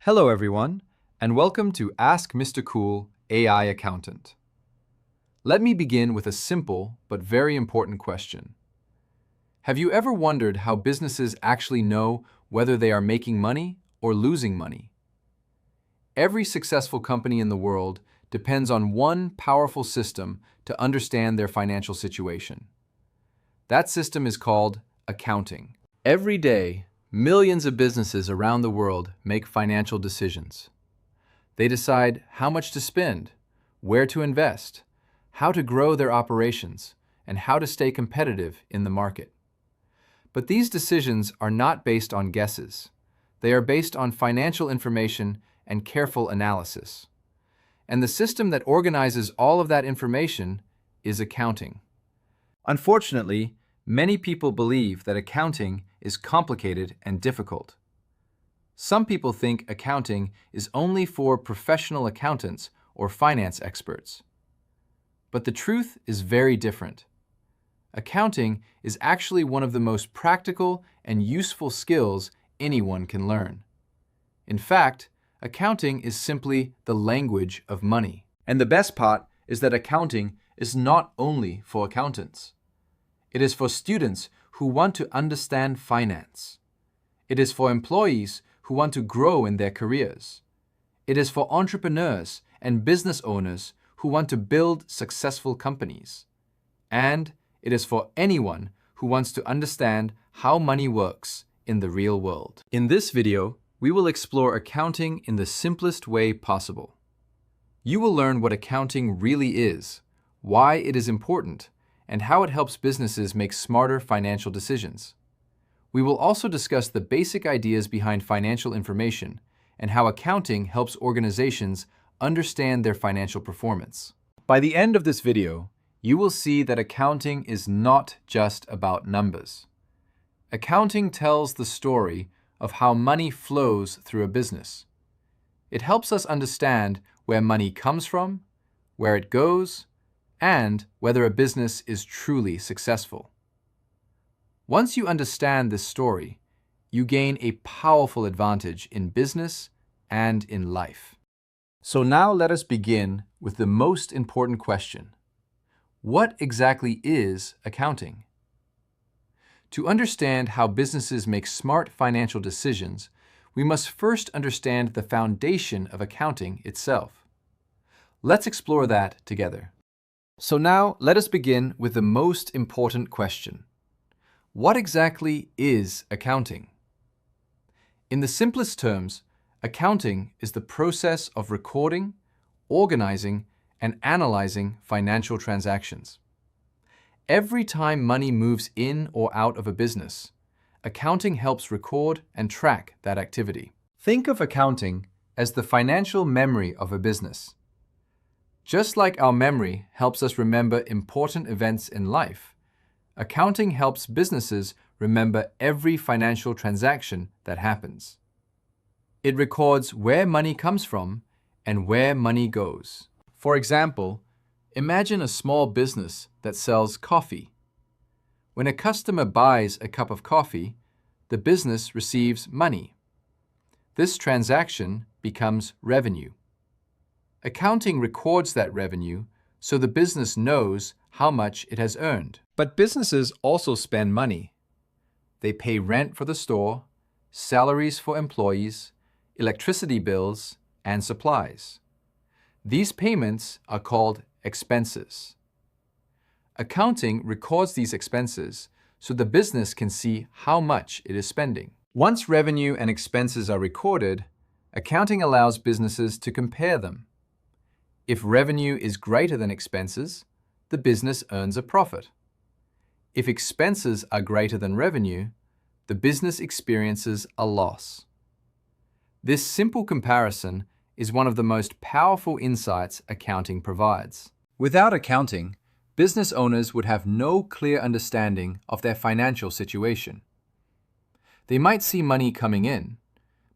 Hello everyone, and welcome to Ask Mr. Kool, AI Accountant. Let me begin with a simple but very important question. Have you ever wondered how businesses actually know whether they are making money or losing money? Every successful company in the world depends on one powerful system to understand their financial situation. That system is called accounting. Every day, millions of businesses around the world make financial decisions. They decide how much to spend, where to invest, how to grow their operations, and how to stay competitive in the market. But these decisions are not based on guesses. They are based on financial information and careful analysis. And the system that organizes all of that information is accounting. Unfortunately, many people believe that accounting is complicated and difficult. Some people think accounting is only for professional accountants or finance experts. But the truth is very different. Accounting is actually one of the most practical and useful skills anyone can learn. In fact, accounting is simply the language of money. And the best part is that accounting is not only for accountants. It is for students who want to understand finance. It is for employees who want to grow in their careers. It is for entrepreneurs and business owners who want to build successful companies. And it is for anyone who wants to understand how money works in the real world. In this video, we will explore accounting in the simplest way possible. You will learn what accounting really is, why it is important, and how it helps businesses make smarter financial decisions. We will also discuss the basic ideas behind financial information and how accounting helps organizations understand their financial performance. By the end of this video, you will see that accounting is not just about numbers. Accounting tells the story of how money flows through a business. It helps us understand where money comes from, where it goes, and whether a business is truly successful. Once you understand this story, you gain a powerful advantage in business and in life. So now let us begin with the most important question. What exactly is accounting? To understand how businesses make smart financial decisions, we must first understand the foundation of accounting itself. Let's explore that together. So now let us begin with the most important question. What exactly is accounting? In the simplest terms, accounting is the process of recording, organizing, and analyzing financial transactions. Every time money moves in or out of a business, accounting helps record and track that activity. Think of accounting as the financial memory of a business. Just like our memory helps us remember important events in life, accounting helps businesses remember every financial transaction that happens. It records where money comes from and where money goes. For example, imagine a small business that sells coffee. When a customer buys a cup of coffee, the business receives money. This transaction becomes revenue. Accounting records that revenue so the business knows how much it has earned. But businesses also spend money. They pay rent for the store, salaries for employees, electricity bills, and supplies. These payments are called expenses. Accounting records these expenses so the business can see how much it is spending. Once revenue and expenses are recorded, accounting allows businesses to compare them. If revenue is greater than expenses, the business earns a profit. If expenses are greater than revenue, the business experiences a loss. This simple comparison is one of the most powerful insights accounting provides. Without accounting, business owners would have no clear understanding of their financial situation. They might see money coming in,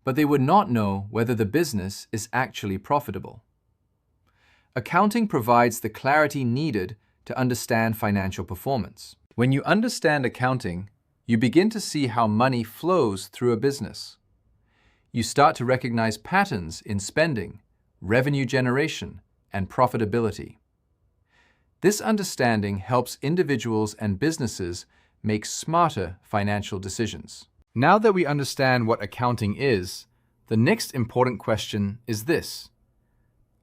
but they would not know whether the business is actually profitable. Accounting provides the clarity needed to understand financial performance. When you understand accounting, you begin to see how money flows through a business. you start to recognize patterns in spending, revenue generation, and profitability. This understanding helps individuals and businesses make smarter financial decisions. Now that we understand what accounting is, the next important question is this: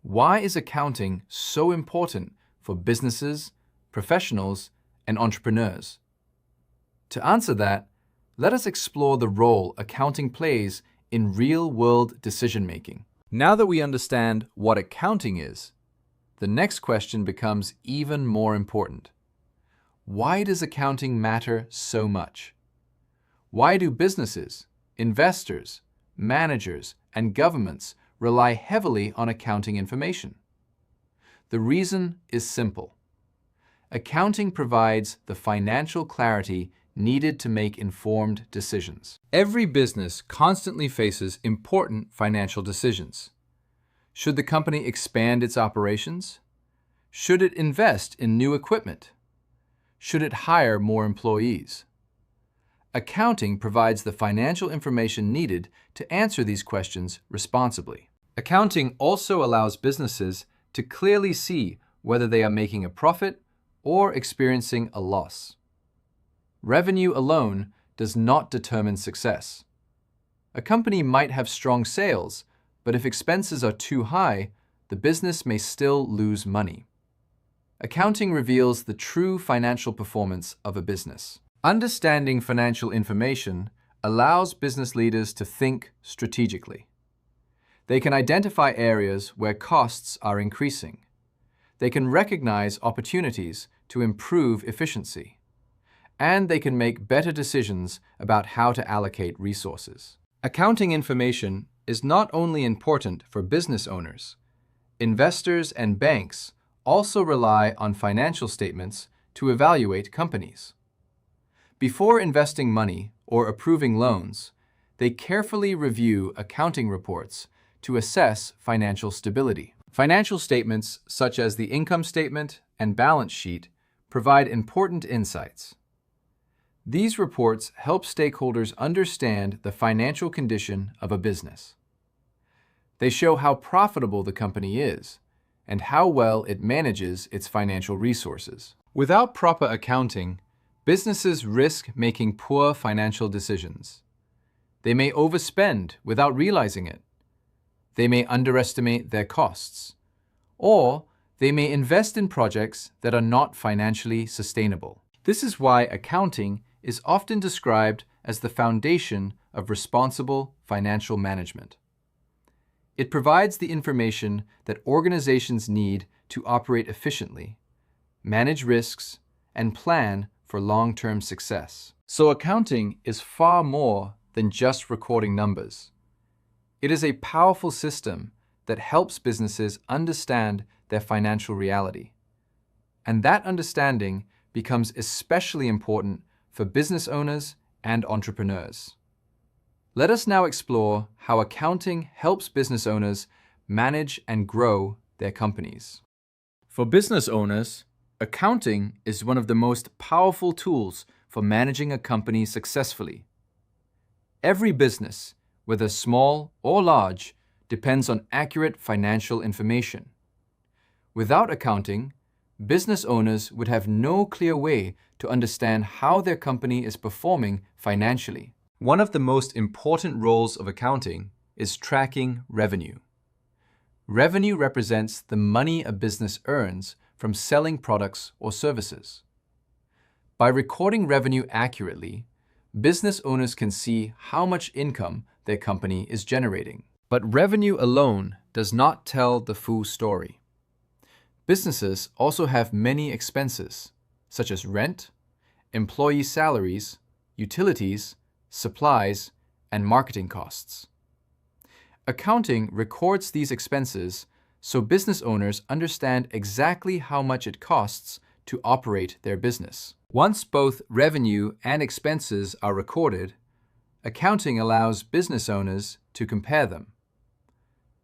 why is accounting so important for businesses, professionals, and entrepreneurs? To answer that, let us explore the role accounting plays in real-world decision-making. Now that we understand what accounting is, the next question becomes even more important. Why does accounting matter so much? Why do businesses, investors, managers, and governments rely heavily on accounting information? The reason is simple. Accounting provides the financial clarity needed to make informed decisions. Every business constantly faces important financial decisions. Should the company expand its operations? Should it invest in new equipment? Should it hire more employees? Accounting provides the financial information needed to answer these questions responsibly. Accounting also allows businesses to clearly see whether they are making a profit or experiencing a loss. Revenue alone does not determine success. A company might have strong sales, but if expenses are too high, the business may still lose money. Accounting reveals the true financial performance of a business. Understanding financial information allows business leaders to think strategically. They can identify areas where costs are increasing. They can recognize opportunities to improve efficiency. And they can make better decisions about how to allocate resources. Accounting information is not only important for business owners. Investors and banks also rely on financial statements to evaluate companies. Before investing money or approving loans, they carefully review accounting reports to assess financial stability. Financial statements such as the income statement and balance sheet provide important insights. These reports help stakeholders understand the financial condition of a business. They show how profitable the company is and how well it manages its financial resources. Without proper accounting, businesses risk making poor financial decisions. They may overspend without realizing it. They may underestimate their costs. Or they may invest in projects that are not financially sustainable. This is why accounting is often described as the foundation of responsible financial management. It provides the information that organizations need to operate efficiently, manage risks, and plan for long-term success. So accounting is far more than just recording numbers. It is a powerful system that helps businesses understand their financial reality. And that understanding becomes especially important for business owners and entrepreneurs. Let us now explore how accounting helps business owners manage and grow their companies. For business owners, accounting is one of the most powerful tools for managing a company successfully. Every business, whether small or large, depends on accurate financial information. Without accounting, business owners would have no clear way to understand how their company is performing financially. One of the most important roles of accounting is tracking revenue. Revenue represents the money a business earns from selling products or services. By recording revenue accurately, business owners can see how much income their company is generating. But revenue alone does not tell the full story. Businesses also have many expenses, such as rent, employee salaries, utilities, supplies, and marketing costs. Accounting records these expenses so business owners understand exactly how much it costs to operate their business. Once both revenue and expenses are recorded, accounting allows business owners to compare them.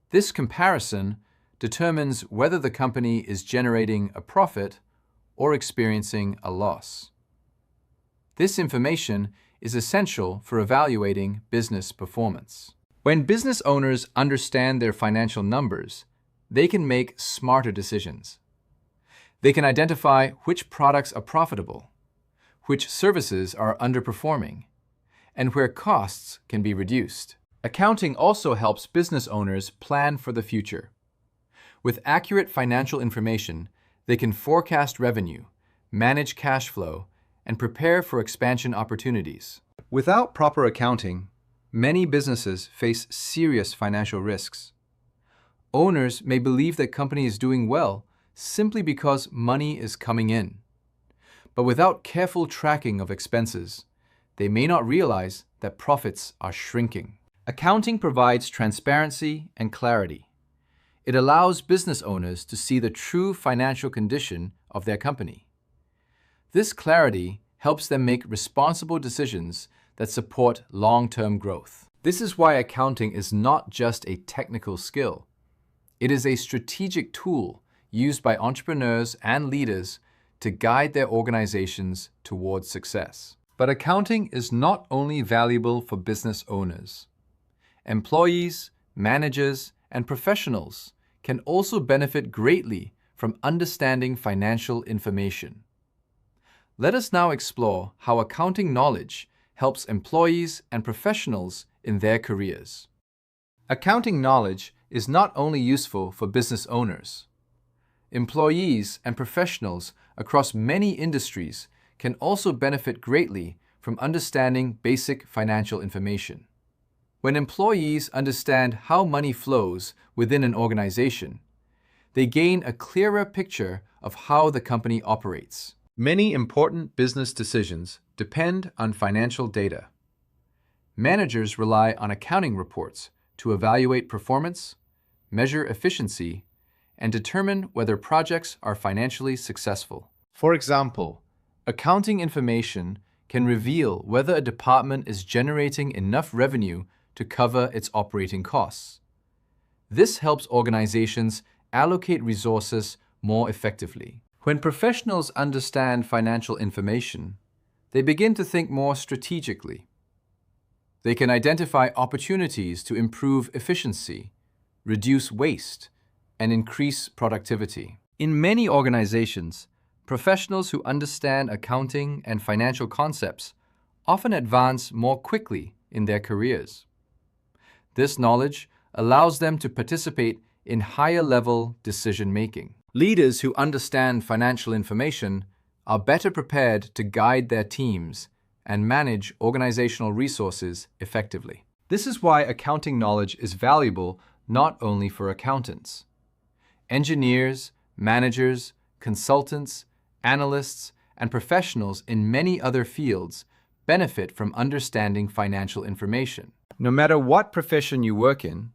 This comparison determines whether the company is generating a profit or experiencing a loss. This information is essential for evaluating business performance. When business owners understand their financial numbers, they can make smarter decisions. They can identify which products are profitable, which services are underperforming, and where costs can be reduced. Accounting also helps business owners plan for the future. With accurate financial information, they can forecast revenue, manage cash flow, and prepare for expansion opportunities. Without proper accounting, many businesses face serious financial risks. Owners may believe the company is doing well simply because money is coming in. But without careful tracking of expenses, they may not realize that profits are shrinking. Accounting provides transparency and clarity. It allows business owners to see the true financial condition of their company. This clarity helps them make responsible decisions that support long-term growth. This is why accounting is not just a technical skill. It is a strategic tool used by entrepreneurs and leaders to guide their organizations towards success. But accounting is not only valuable for business owners. Employees, managers, and professionals can also benefit greatly from understanding financial information. Let us now explore how accounting knowledge helps employees and professionals in their careers. Accounting knowledge is not only useful for business owners. Employees and professionals across many industries can also benefit greatly from understanding basic financial information. When employees understand how money flows within an organization, they gain a clearer picture of how the company operates. Many important business decisions depend on financial data. Managers rely on accounting reports to evaluate performance, measure efficiency, and determine whether projects are financially successful. For example, accounting information can reveal whether a department is generating enough revenue to cover its operating costs. This helps organizations allocate resources more effectively. When professionals understand financial information, they begin to think more strategically. They can identify opportunities to improve efficiency, reduce waste, and increase productivity. In many organizations, professionals who understand accounting and financial concepts often advance more quickly in their careers. This knowledge allows them to participate in higher-level decision-making. Leaders who understand financial information are better prepared to guide their teams and manage organizational resources effectively. This is why accounting knowledge is valuable not only for accountants. Engineers, managers, consultants, analysts, and professionals in many other fields benefit from understanding financial information. No matter what profession you work in,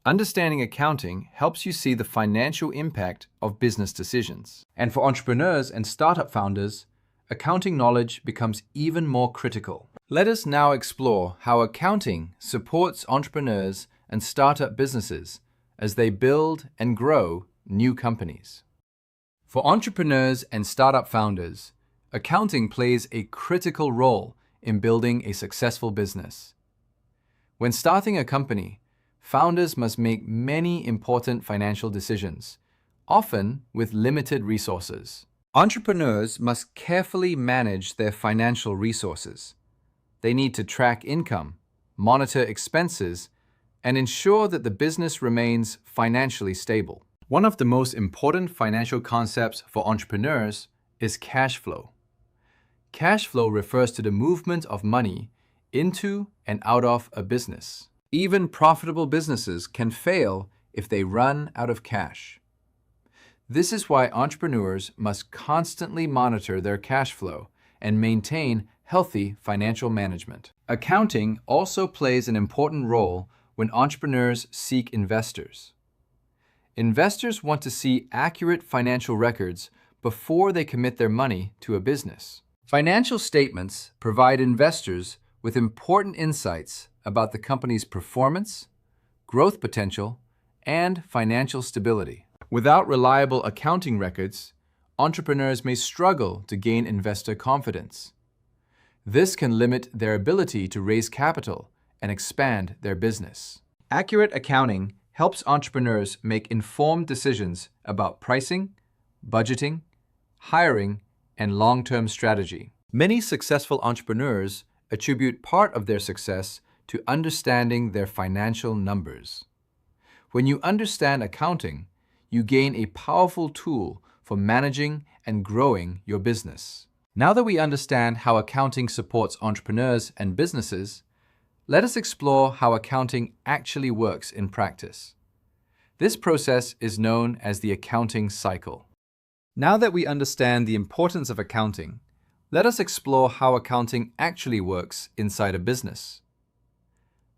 understanding accounting helps you see the financial impact of business decisions. And for entrepreneurs and startup founders, accounting knowledge becomes even more critical. Let us now explore how accounting supports entrepreneurs and startup businesses as they build and grow new companies. For entrepreneurs and startup founders, accounting plays a critical role in building a successful business. When starting a company, founders must make many important financial decisions, often with limited resources. Entrepreneurs must carefully manage their financial resources. They need to track income, monitor expenses, and ensure that the business remains financially stable. One of the most important financial concepts for entrepreneurs is cash flow. Cash flow refers to the movement of money into and out of a business. Even profitable businesses can fail if they run out of cash. This is why entrepreneurs must constantly monitor their cash flow and maintain healthy financial management. Accounting also plays an important role when entrepreneurs seek investors. Investors want to see accurate financial records before they commit their money to a business. Financial statements provide investors with important insights about the company's performance, growth potential, and financial stability. Without reliable accounting records, entrepreneurs may struggle to gain investor confidence. This can limit their ability to raise capital and expand their business. Accurate accounting helps entrepreneurs make informed decisions about pricing, budgeting, hiring, and long-term strategy. Many successful entrepreneurs attribute part of their success to understanding their financial numbers. When you understand accounting, you gain a powerful tool for managing and growing your business. Now that we understand how accounting supports entrepreneurs and businesses, let us explore how accounting actually works in practice. This process is known as the accounting cycle. Now that we understand the importance of accounting, let us explore how accounting actually works inside a business.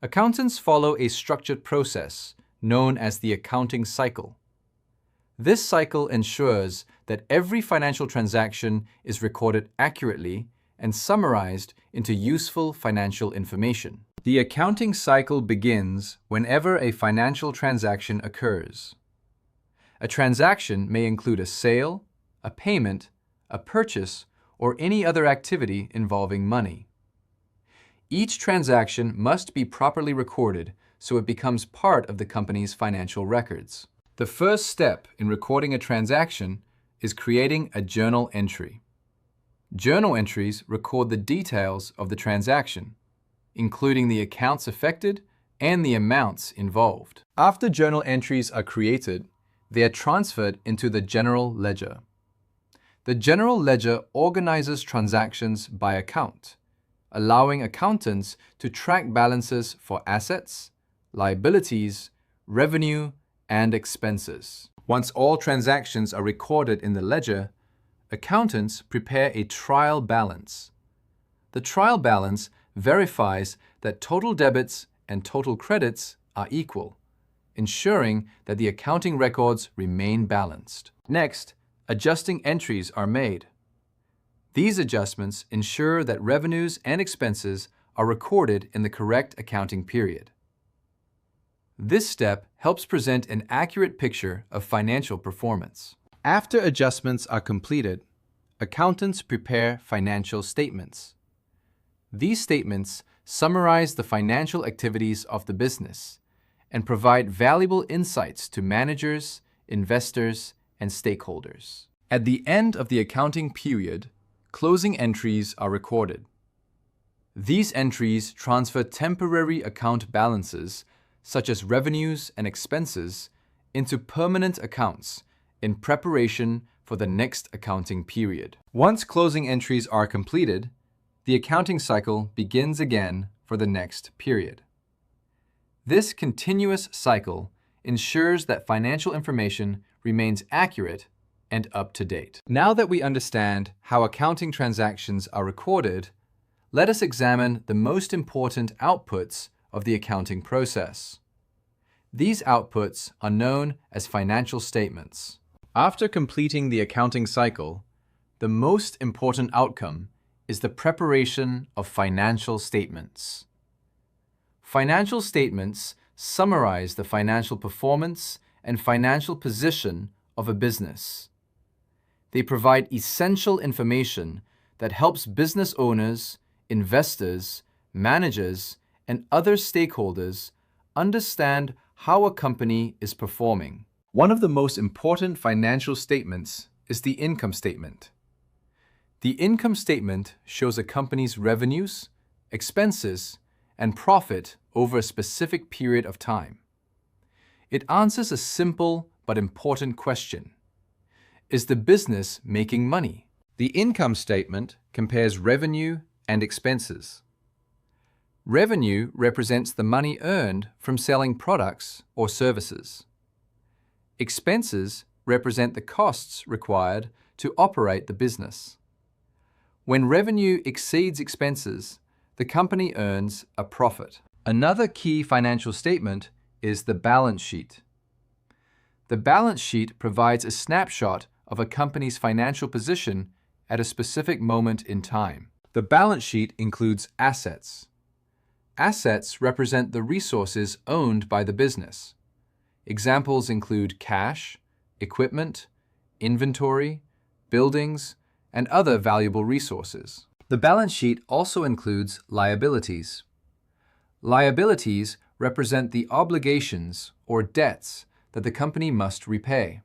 Accountants follow a structured process known as the accounting cycle. This cycle ensures that every financial transaction is recorded accurately and summarized into useful financial information. The accounting cycle begins whenever a financial transaction occurs. A transaction may include a sale, a payment, a purchase, or any other activity involving money. Each transaction must be properly recorded so it becomes part of the company's financial records. The first step in recording a transaction is creating a journal entry. Journal entries record the details of the transaction, including the accounts affected and the amounts involved. After journal entries are created, they are transferred into the general ledger. The general ledger organizes transactions by account, allowing accountants to track balances for assets, liabilities, revenue, and expenses. Once all transactions are recorded in the ledger, accountants prepare a trial balance. The trial balance verifies that total debits and total credits are equal, ensuring that the accounting records remain balanced. Next, adjusting entries are made. These adjustments ensure that revenues and expenses are recorded in the correct accounting period. This step helps present an accurate picture of financial performance. After adjustments are completed, accountants prepare financial statements. These statements summarize the financial activities of the business and provide valuable insights to managers, investors, and stakeholders. At the end of the accounting period, closing entries are recorded. These entries transfer temporary account balances, such as revenues and expenses, into permanent accounts in preparation for the next accounting period. Once closing entries are completed, the accounting cycle begins again for the next period. This continuous cycle ensures that financial information remains accurate and up to date. Now that we understand how accounting transactions are recorded, let us examine the most important outputs of the accounting process. These outputs are known as financial statements. After completing the accounting cycle, the most important outcome is the preparation of financial statements. Financial statements summarize the financial performance and financial position of a business. They provide essential information that helps business owners, investors, managers, and other stakeholders understand how a company is performing. One of the most important financial statements is the income statement. The income statement shows a company's revenues, expenses, and profit over a specific period of time. It answers a simple but important question: is the business making money? The income statement compares revenue and expenses. Revenue represents the money earned from selling products or services. Expenses represent the costs required to operate the business. When revenue exceeds expenses, the company earns a profit. Another key financial statement is the balance sheet. The balance sheet provides a snapshot of a company's financial position at a specific moment in time. The balance sheet includes assets. Assets represent the resources owned by the business. Examples include cash, equipment, inventory, buildings, and other valuable resources. The balance sheet also includes liabilities. Liabilities represent the obligations or debts that the company must repay.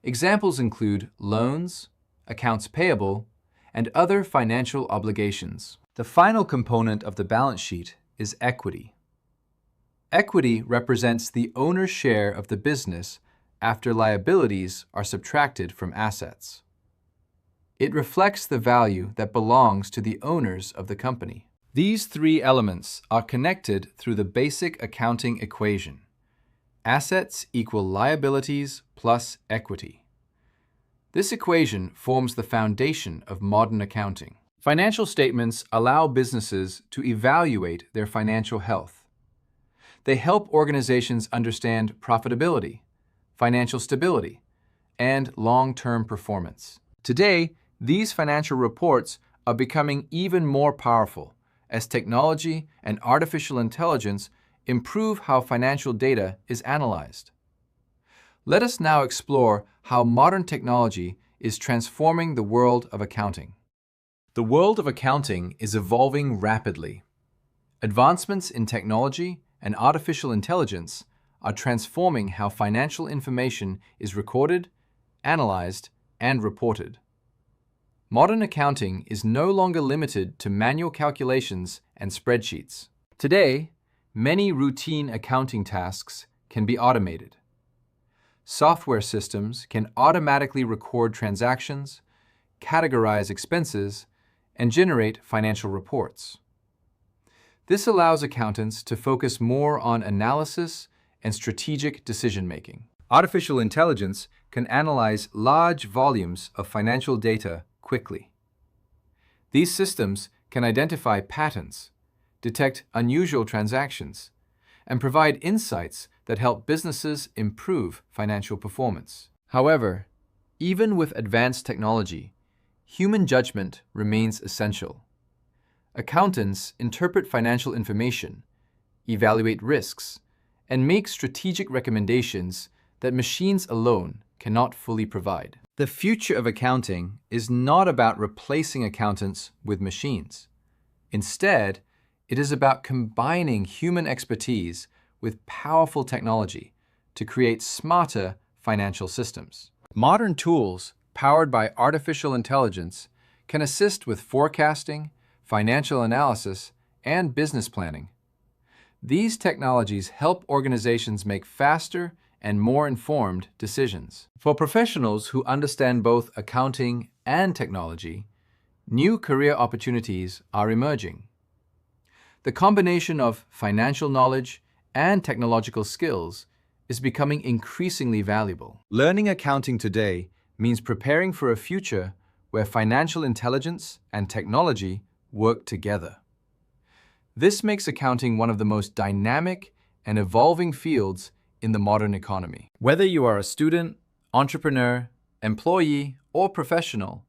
Examples include loans, accounts payable, and other financial obligations. The final component of the balance sheet is equity. Equity represents the owner's share of the business after liabilities are subtracted from assets. It reflects the value that belongs to the owners of the company. These three elements are connected through the basic accounting equation. Assets equal liabilities plus equity. This equation forms the foundation of modern accounting. Financial statements allow businesses to evaluate their financial health. They help organizations understand profitability, financial stability, and long-term performance. Today, these financial reports are becoming even more powerful as technology and artificial intelligence improve how financial data is analyzed. Let us now explore how modern technology is transforming the world of accounting. The world of accounting is evolving rapidly. Advancements in technology and artificial intelligence are transforming how financial information is recorded, analyzed, and reported. Modern accounting is no longer limited to manual calculations and spreadsheets. Today, many routine accounting tasks can be automated. Software systems can automatically record transactions, categorize expenses, and generate financial reports. This allows accountants to focus more on analysis and strategic decision-making. Artificial intelligence can analyze large volumes of financial data quickly. These systems can identify patterns, detect unusual transactions, and provide insights that help businesses improve financial performance. However, even with advanced technology, human judgment remains essential. Accountants interpret financial information, evaluate risks, and make strategic recommendations that machines alone cannot fully provide. The future of accounting is not about replacing accountants with machines. Instead, it is about combining human expertise with powerful technology to create smarter financial systems. Modern tools powered by artificial intelligence can assist with forecasting, financial analysis, and business planning. These technologies help organizations make faster and more informed decisions. For professionals who understand both accounting and technology, new career opportunities are emerging. The combination of financial knowledge and technological skills is becoming increasingly valuable. Learning accounting today means preparing for a future where financial intelligence and technology work together. This makes accounting one of the most dynamic and evolving fields in the modern economy. Whether you are a student, entrepreneur, employee, or professional,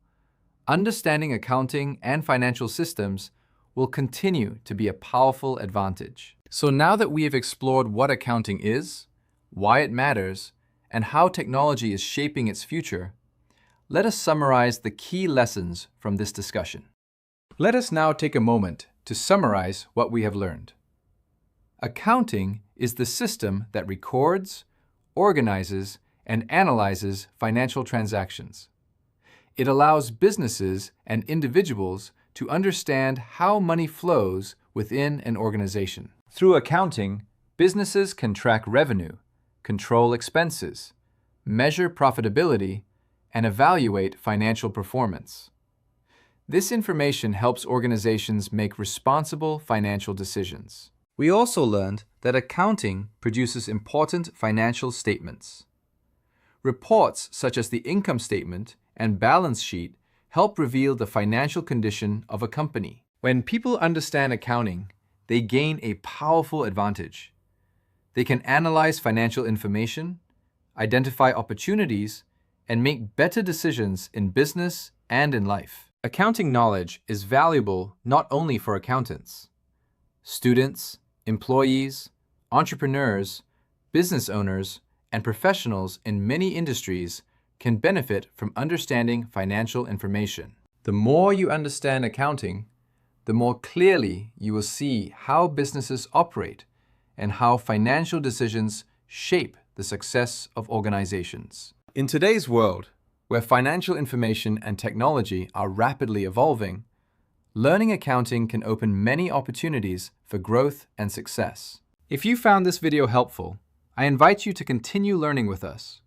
understanding accounting and financial systems will continue to be a powerful advantage. So now that we have explored what accounting is, why it matters, and how technology is shaping its future, let us summarize the key lessons from this discussion. Let us now take a moment to summarize what we have learned. Accounting is the system that records, organizes, and analyzes financial transactions. It allows businesses and individuals to understand how money flows within an organization. Through accounting, businesses can track revenue, control expenses, measure profitability, and evaluate financial performance. This information helps organizations make responsible financial decisions. We also learned that accounting produces important financial statements. Reports such as the income statement and balance sheet help reveal the financial condition of a company. When people understand accounting, they gain a powerful advantage. They can analyze financial information, identify opportunities, and make better decisions in business and in life. Accounting knowledge is valuable not only for accountants. Students, employees, entrepreneurs, business owners, and professionals in many industries can benefit from understanding financial information. The more you understand accounting, the more clearly you will see how businesses operate and how financial decisions shape the success of organizations. In today's world, where financial information and technology are rapidly evolving, learning accounting can open many opportunities for growth and success. If you found this video helpful, I invite you to continue learning with us.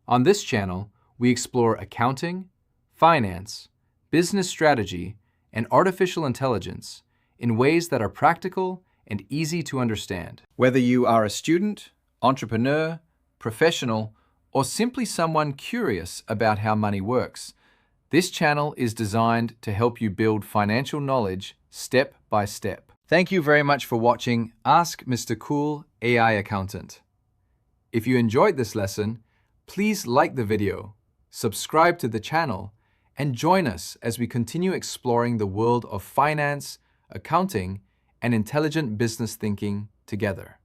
On this channel, we explore accounting, finance, business strategy, and artificial intelligence in ways that are practical and easy to understand. Whether you are a student, entrepreneur, professional, or simply someone curious about how money works, this channel is designed to help you build financial knowledge step by step. Thank you very much for watching Ask Mr. Kool AI Accountant. If you enjoyed this lesson, please like the video, subscribe to the channel, and join us as we continue exploring the world of finance, accounting, and intelligent business thinking together.